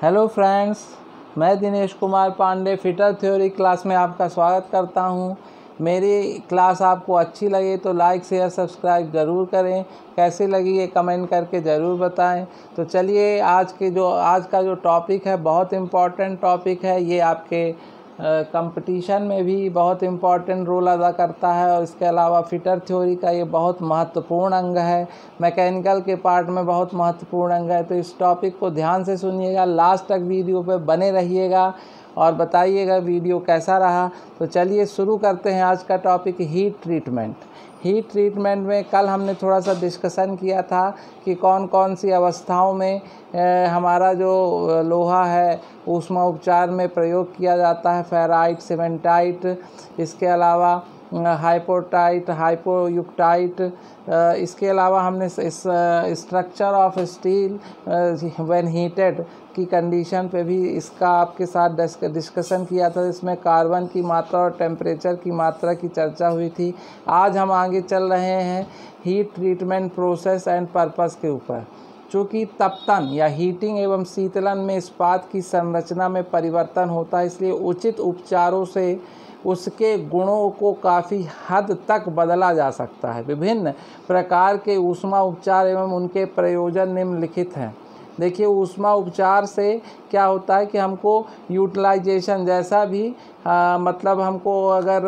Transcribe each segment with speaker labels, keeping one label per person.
Speaker 1: Hello friends, मैं Dinesh Kumar Pandey fitter theory class में आपका स्वागत करता हूं। मेरी क्लास आपको अच्छी लगे तो लाइक शेयर सब्सक्राइब ज़रूर करें। कैसी लगी ये कमेंट करके ज़रूर बताएं। तो चलिए आज का जो टॉपिक है बहुत इम्पॉर्टेंट टॉपिक है। ये आपके कंपटीशन में भी बहुत इम्पॉर्टेंट रोल अदा करता है और इसके अलावा फिटर थ्योरी का ये बहुत महत्वपूर्ण अंग है। मैकेनिकल के पार्ट में बहुत महत्वपूर्ण अंग है। तो इस टॉपिक को ध्यान से सुनिएगा, लास्ट तक वीडियो पे बने रहिएगा और बताइएगा वीडियो कैसा रहा। तो चलिए शुरू करते हैं आज का topic, heat treatment. Heat treatment में कल हमने थोड़ा सा डिस्कशन किया था कि कौन कौन सी अवस्थाओं में हमारा जो लोहा है ऊष्मा उपचार में प्रयोग किया जाता है। फेराइट, सीमेंटाइट, इसके अलावा हाइपोटाइट, हाइपोयुक्टाइट। इसके अलावा हमने structure of steel when heated की कंडीशन पे भी इसका आपके साथ डिस्कशन किया था। इसमें कार्बन की मात्रा और टेम्परेचर की मात्रा की चर्चा हुई थी। आज हम आगे चल रहे हैं heat treatment process and purpose के ऊपर। चूँकि तपतन या हीटिंग एवं शीतलन में इस्पात की संरचना में परिवर्तन होता है, इसलिए उचित उपचारों से उसके गुणों को काफ़ी हद तक बदला जा सकता है। विभिन्न प्रकार के ऊष्मा उपचार एवं उनके प्रयोजन निम्नलिखित हैं। देखिए, ऊष्मा उपचार से क्या होता है कि हमको यूटिलाइजेशन जैसा भी मतलब हमको अगर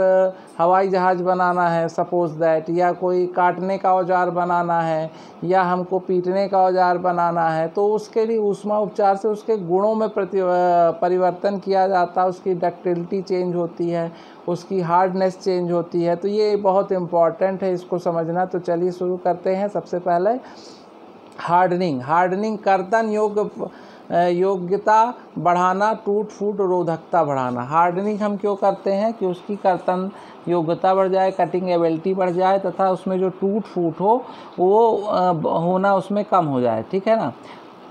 Speaker 1: हवाई जहाज़ बनाना है सपोज दैट, या कोई काटने का औजार बनाना है, या हमको पीटने का औजार बनाना है, तो उसके लिए ऊष्मा उपचार से उसके गुणों में परिवर्तन किया जाता है। उसकी डक्टिलिटी चेंज होती है, उसकी हार्डनेस चेंज होती है। तो ये बहुत इम्पॉर्टेंट है इसको समझना। तो चलिए शुरू करते हैं। सबसे पहले हार्डनिंग कर्तन योग्यता बढ़ाना, टूट फूट रोधकता बढ़ाना। हार्डनिंग हम क्यों करते हैं कि उसकी कर्तन योग्यता बढ़ जाए, कटिंग एबिलिटी बढ़ जाए तथा उसमें जो टूट फूट हो वो होना उसमें कम हो जाए। ठीक है ना।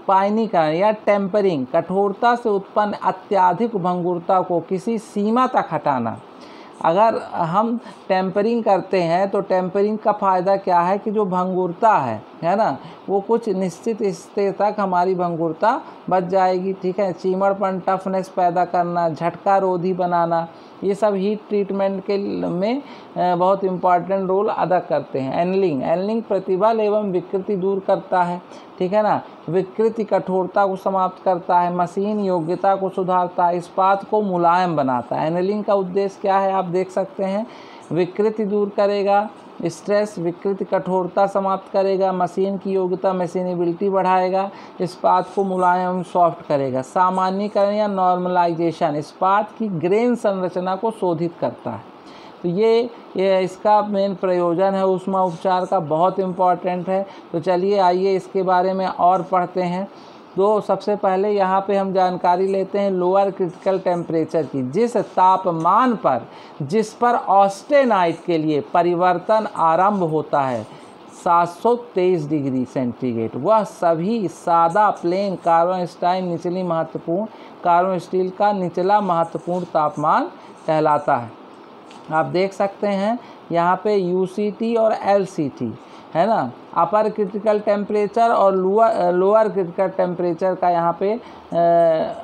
Speaker 1: पाइनीकरण या टेम्परिंग, कठोरता से उत्पन्न अत्यधिक भंगुरता को किसी सीमा तक हटाना। अगर हम टेम्परिंग करते हैं तो टेम्परिंग का फ़ायदा क्या है कि जो भंगुरता है ना, वो कुछ निश्चित स्तर तक हमारी भंगुरता बच जाएगी। ठीक है। चीमड़पन, टफनेस पैदा करना, झटका रोधी बनाना, ये सब हीट ट्रीटमेंट के में बहुत इम्पॉर्टेंट रोल अदा करते हैं। एनलिंग प्रतिबल एवं विकृति दूर करता है। ठीक है ना। विकृति कठोरता को समाप्त करता है। मशीन योग्यता को सुधारता है। इस्पात को मुलायम बनाता है। एनलिंग का उद्देश्य क्या है आप देख सकते हैं। विकृति दूर करेगा, स्ट्रेस विकृति कठोरता समाप्त करेगा, मशीन की योग्यता मशीनेबिलिटी बढ़ाएगा, इस्पात को मुलायम सॉफ्ट करेगा। सामान्यीकरण या नॉर्मलाइजेशन, इस्पात की ग्रेन संरचना को शोधित करता है। तो ये इसका मेन प्रयोजन है ऊष्मा उपचार का, बहुत इम्पॉर्टेंट है। तो चलिए आइए इसके बारे में और पढ़ते हैं। तो सबसे पहले यहाँ पे हम जानकारी लेते हैं लोअर क्रिटिकल टेम्परेचर की। जिस तापमान पर जिस पर ऑस्टेनाइट के लिए परिवर्तन आरंभ होता है 723 डिग्री सेंटीग्रेड, वह सभी सादा प्लेन कार्बन स्टील का निचला महत्वपूर्ण तापमान कहलाता है। आप देख सकते हैं यहाँ पे UCT और LCT है ना, अपर क्रिटिकल टेम्परेचर और लोअर क्रिटिकल टेम्परेचर का यहाँ पे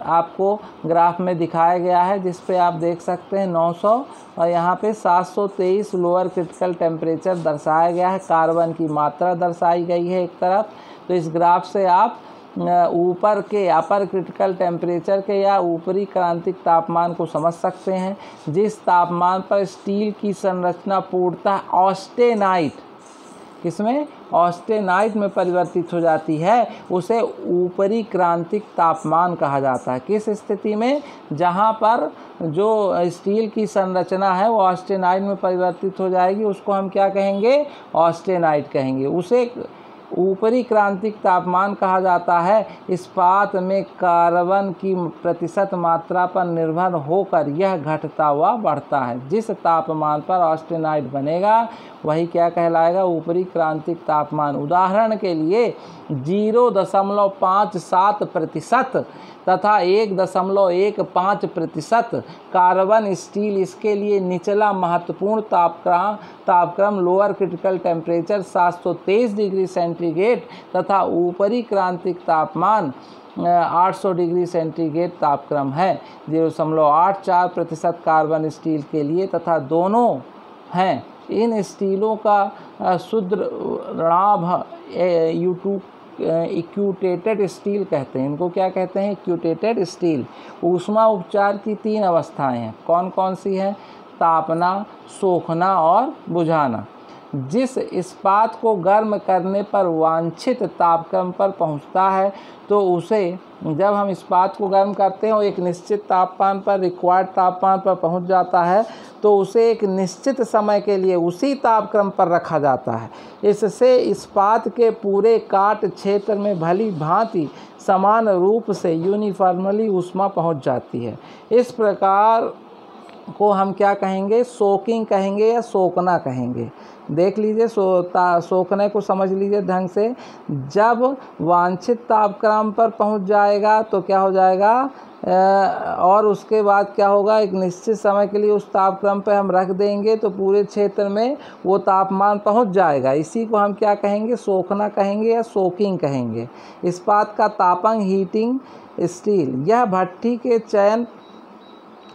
Speaker 1: आपको ग्राफ में दिखाया गया है, जिस पे आप देख सकते हैं 900 और यहाँ पे 723 लोअर क्रिटिकल टेम्परेचर दर्शाया गया है। कार्बन की मात्रा दर्शाई गई है एक तरफ। तो इस ग्राफ से आप ऊपर के अपर क्रिटिकल टेम्परेचर के या ऊपरी क्रांतिक तापमान को समझ सकते हैं। जिस तापमान पर स्टील की संरचना पूर्णतः ऑस्टेनाइट में परिवर्तित हो जाती है, उसे ऊपरी क्रांतिक तापमान कहा जाता है। किस स्थिति में? जहाँ पर जो स्टील की संरचना है वो ऑस्टेनाइट में परिवर्तित हो जाएगी, उसको हम क्या कहेंगे? ऑस्टेनाइट कहेंगे। उसे ऊपरी क्रांतिक तापमान कहा जाता है। इस्पात में कार्बन की प्रतिशत मात्रा पर निर्भर होकर यह घटता हुआ बढ़ता है। जिस तापमान पर ऑस्टेनाइट बनेगा वही क्या कहलाएगा? ऊपरी क्रांतिक तापमान। उदाहरण के लिए 0.57% तथा 1.15% कार्बन स्टील, इसके लिए निचला महत्वपूर्ण तापक्रम lower critical temperature 723 degree centigrade centigrade तथा ऊपरी क्रांतिक तापमान 800 डिग्री सेंटीग्रेड तापक्रम है। 0.84% कार्बन स्टील के लिए तथा दोनों हैं। इन स्टीलों का शुद्ध ऋणाभ इक्यूटेटेड स्टील कहते हैं। इनको क्या कहते हैं? इक्यूटेटेड स्टील। ऊष्मा उपचार की 3 अवस्थाएं हैं। कौन कौन सी हैं? तापना, सोखना और बुझाना। जिस इस्पात को गर्म करने पर वांछित तापक्रम पर पहुंचता है तो उसे, जब हम इस्पात को गर्म करते हैं और एक निश्चित तापमान पर, रिक्वायर्ड तापमान पर पहुंच जाता है तो उसे एक निश्चित समय के लिए उसी तापक्रम पर रखा जाता है। इससे इस्पात के पूरे काट क्षेत्र में भली भांति समान रूप से यूनिफॉर्मली ऊष्मा पहुंच जाती है। इस प्रकार को हम क्या कहेंगे? सोकिंग कहेंगे या सोखना कहेंगे। देख लीजिए, सोखने को समझ लीजिए ढंग से। जब वांछित तापक्रम पर पहुंच जाएगा तो क्या हो जाएगा, और उसके बाद क्या होगा, एक निश्चित समय के लिए उस तापक्रम पर हम रख देंगे तो पूरे क्षेत्र में वो तापमान पहुंच जाएगा। इसी को हम क्या कहेंगे? सोखना कहेंगे या सोकिंग कहेंगे। इस्पात का तापन हीटिंग स्टील, यह भट्ठी के चयन,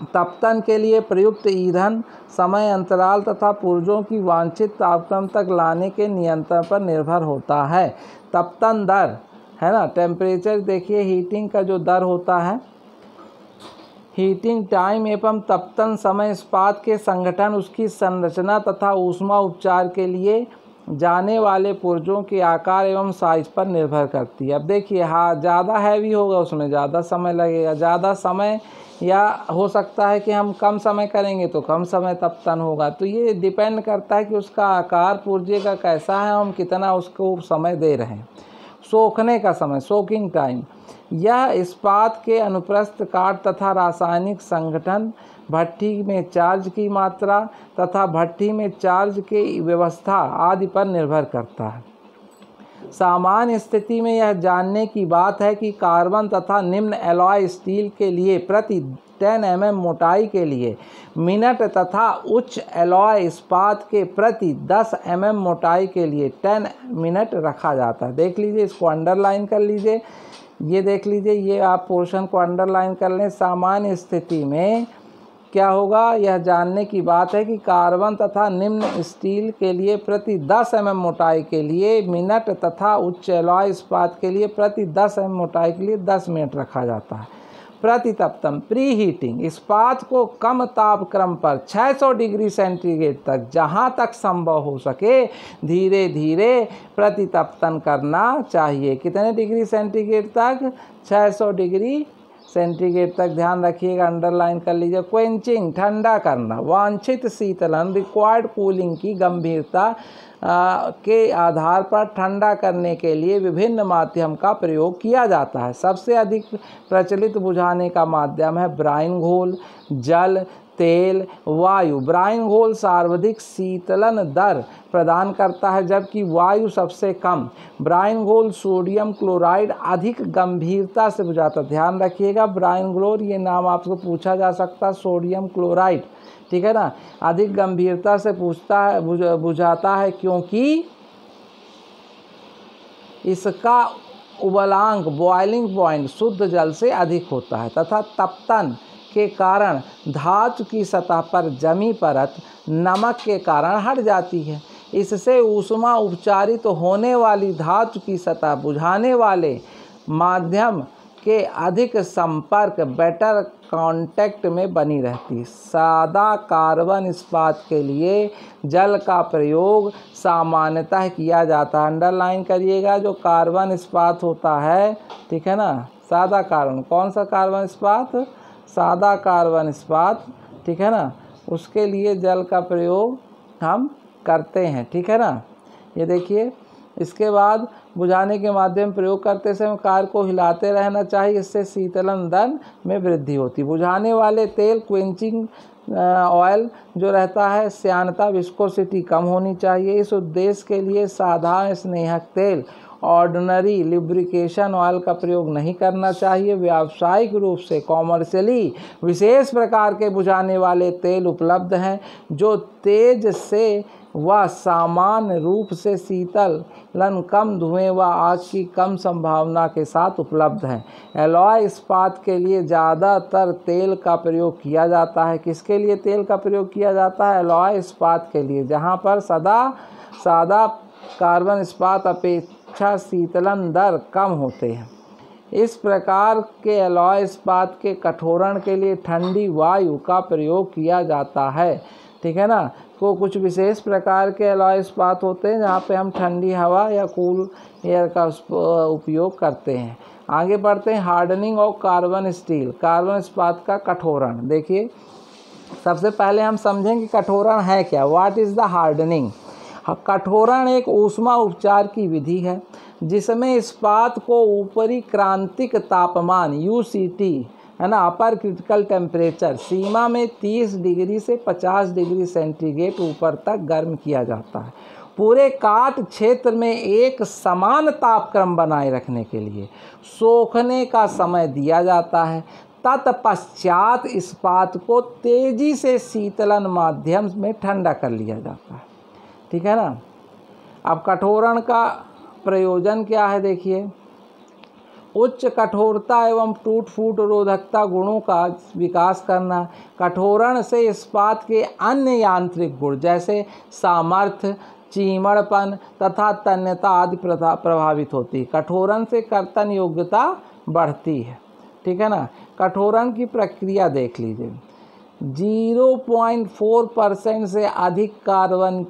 Speaker 1: तपतन के लिए प्रयुक्त ईंधन, समय अंतराल तथा पुर्जों की वांछित तापक्रम तक लाने के नियंत्रण पर निर्भर होता है। तपतन दर है ना, टेम्परेचर देखिए, हीटिंग का जो दर होता है, हीटिंग टाइम एवं तपतन समय इस्पात के संगठन, उसकी संरचना तथा ऊष्मा उपचार के लिए जाने वाले पुर्जों के आकार एवं साइज पर निर्भर करती है। अब देखिए, हाँ, ज़्यादा हैवी होगा उसमें ज़्यादा समय लगेगा, ज़्यादा समय, या हो सकता है कि हम कम समय करेंगे तो कम समय तपतन होगा। तो ये डिपेंड करता है कि उसका आकार पुर्जे का कैसा है, हम कितना उसको समय दे रहे हैं। सोखने का समय, सोकिंग टाइम, यह इस्पात के अनुप्रस्थ काट तथा रासायनिक संगठन, भट्ठी में चार्ज की मात्रा तथा भट्ठी में चार्ज की व्यवस्था आदि पर निर्भर करता है। सामान्य स्थिति में यह जानने की बात है कि कार्बन तथा निम्न एलॉय स्टील के लिए प्रति 10 mm मोटाई के लिए मिनट तथा उच्च एलॉय इस्पात के प्रति 10 mm मोटाई के लिए 10 मिनट रखा जाता है। देख लीजिए, इसको अंडरलाइन कर लीजिए, ये देख लीजिए, ये आप पोर्शन को अंडरलाइन कर लें। सामान्य स्थिति में क्या होगा, यह जानने की बात है कि कार्बन तथा निम्न स्टील के लिए प्रति 10 mm मोटाई के लिए मिनट तथा उच्च एलॉय इस्पात के लिए प्रति 10 mm मोटाई के लिए 10 मिनट रखा जाता है। प्रतितप्तन, प्री हीटिंग, इस्पात को कम तापक्रम पर 600 डिग्री सेंटीग्रेड तक जहां तक संभव हो सके धीरे धीरे प्रतितप्तन करना चाहिए। कितने डिग्री सेंटीग्रेड तक? 600 डिग्री सेंटीग्रेड तक, ध्यान रखिएगा, अंडरलाइन कर लीजिए। क्वेंचिंग, ठंडा करना, वांछित शीतलन, रिक्वायर्ड कूलिंग की गंभीरता के आधार पर ठंडा करने के लिए विभिन्न माध्यम का प्रयोग किया जाता है। सबसे अधिक प्रचलित बुझाने का माध्यम है ब्राइन घोल, जल, तेल, वायु। ब्राइन घोल सर्वाधिक शीतलन दर प्रदान करता है जबकि वायु सबसे कम। ब्राइन घोल सोडियम क्लोराइड अधिक गंभीरता से बुझाता है। ध्यान रखिएगा, ब्राइन घोल, ये नाम आपको पूछा जा सकता है, सोडियम क्लोराइड, ठीक है ना, अधिक गंभीरता से बुझाता है क्योंकि इसका उबलांक, बॉइलिंग पॉइंट शुद्ध जल से अधिक होता है तथा तपतन के कारण धातु की सतह पर जमी परत नमक के कारण हट जाती है। इससे ऊष्मा उपचारित होने वाली धातु की सतह बुझाने वाले माध्यम के अधिक संपर्क, बेटर कांटेक्ट में बनी रहती है। सादा कार्बन इस्पात के लिए जल का प्रयोग सामान्यतः किया जाता है। अंडरलाइन करिएगा, जो कार्बन इस्पात होता है, ठीक है ना, सादा कार्बन, कौन सा कार्बन इस्पात? सादा कार्बन इस्पात, ठीक है ना, उसके लिए जल का प्रयोग हम करते हैं, ठीक है ना। ये देखिए, इसके बाद बुझाने के माध्यम प्रयोग करते समय कार को हिलाते रहना चाहिए, इससे शीतलन दर में वृद्धि होती है। बुझाने वाले तेल, क्वेंचिंग ऑयल जो रहता है, श्यानता, विस्कोसिटी कम होनी चाहिए। इस उद्देश्य के लिए साधारण स्नेहक तेल, ऑर्डिनरी लुब्रिकेशन ऑयल का प्रयोग नहीं करना चाहिए। व्यावसायिक रूप से कॉमर्शियली विशेष प्रकार के बुझाने वाले तेल उपलब्ध हैं जो तेज से वह सामान्य रूप से शीतलन, कम धुएं व आग की कम संभावना के साथ उपलब्ध है। एलॉय इस्पात के लिए ज़्यादातर तेल का प्रयोग किया जाता है। किसके लिए तेल का प्रयोग किया जाता है? एलॉय इस्पात के लिए, जहाँ पर सादा कार्बन इस्पात अपेक्षा शीतलन दर कम होते हैं। इस प्रकार के एलॉय इस्पात के कठोरण के लिए ठंडी वायु का प्रयोग किया जाता है। ठीक है ना। तो कुछ विशेष प्रकार के एलॉय इस्पात होते हैं जहाँ पे हम ठंडी हवा या कूल एयर का उपयोग करते हैं। आगे बढ़ते हैं। हार्डनिंग और कार्बन स्टील, कार्बन इस्पात का कठोरण। देखिए, सबसे पहले हम समझें कि कठोरण है क्या। What is the hardening? कठोरण एक ऊष्मा उपचार की विधि है जिसमें इस्पात को ऊपरी क्रांतिक तापमान UCT, है ना, अपर क्रिटिकल टेम्परेचर सीमा में 30 डिग्री से 50 डिग्री सेंटीग्रेड ऊपर तक गर्म किया जाता है। पूरे काट क्षेत्र में एक समान तापक्रम बनाए रखने के लिए सोखने का समय दिया जाता है। तत्पश्चात इस्पात को तेजी से शीतलन माध्यम में ठंडा कर लिया जाता है। ठीक है ना। अब कठोरण का प्रयोजन क्या है? देखिए, उच्च कठोरता एवं टूट फूट रोधकता गुणों का विकास करना। कठोरण से इस्पात के अन्य यांत्रिक गुण जैसे सामर्थ्य, चीमड़पन तथा तन्यता आदि प्रभावित होती है। कठोरण से कर्तन योग्यता बढ़ती है। ठीक है ना। कठोरण की प्रक्रिया देख लीजिए। 0.4% से अधिक कार्बन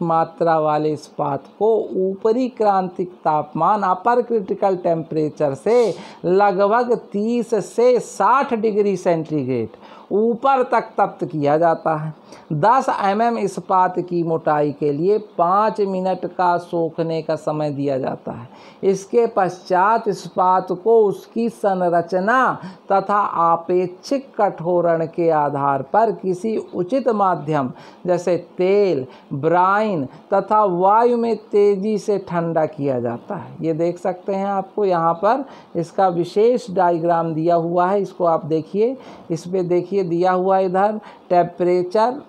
Speaker 1: मात्रा वाले इस्पात को ऊपरी क्रांतिक तापमान अपर क्रिटिकल टेम्परेचर से लगभग 30 से 60 डिग्री सेंटीग्रेड ऊपर तक तप्त किया जाता है। 10 mm इस्पात की मोटाई के लिए 5 मिनट का सोखने का समय दिया जाता है। इसके पश्चात इस्पात को उसकी संरचना तथा आपेक्षिक कठोरण के आधार पर किसी उचित माध्यम जैसे तेल, ब्राइन तथा वायु में तेजी से ठंडा किया जाता है। ये देख सकते हैं, आपको यहाँ पर इसका विशेष डायग्राम दिया हुआ है। इसको आप देखिए, इस पे देखिए दिया हुआ इधर टेम्परेचर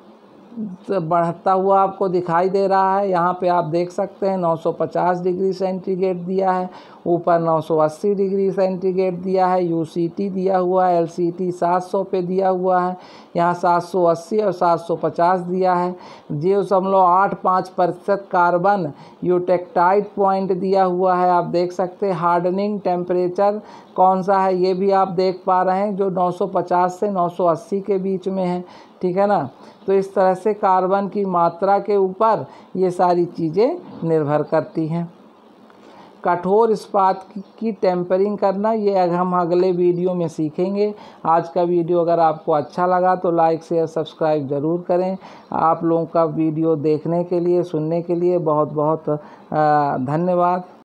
Speaker 1: बढ़ता हुआ आपको दिखाई दे रहा है। यहाँ पे आप देख सकते हैं 950 डिग्री सेंटीग्रेड दिया है, ऊपर 980 डिग्री सेंटीग्रेड दिया है, UCT दिया हुआ है, LCT 700 पे दिया हुआ है, यहाँ 780 और 750 दिया है। 0.85% कार्बन यूटेक्टाइड पॉइंट दिया हुआ है। आप देख सकते हैं हार्डनिंग टेम्परेचर कौन सा है, ये भी आप देख पा रहे हैं, जो 950 से 980 के बीच में है। ठीक है ना। तो इस तरह से कार्बन की मात्रा के ऊपर ये सारी चीज़ें निर्भर करती हैं। कठोर इस्पात की टेम्परिंग करना, ये हम अगले वीडियो में सीखेंगे। आज का वीडियो अगर आपको अच्छा लगा तो लाइक शेयर सब्सक्राइब ज़रूर करें। आप लोगों का वीडियो देखने के लिए, सुनने के लिए बहुत बहुत धन्यवाद।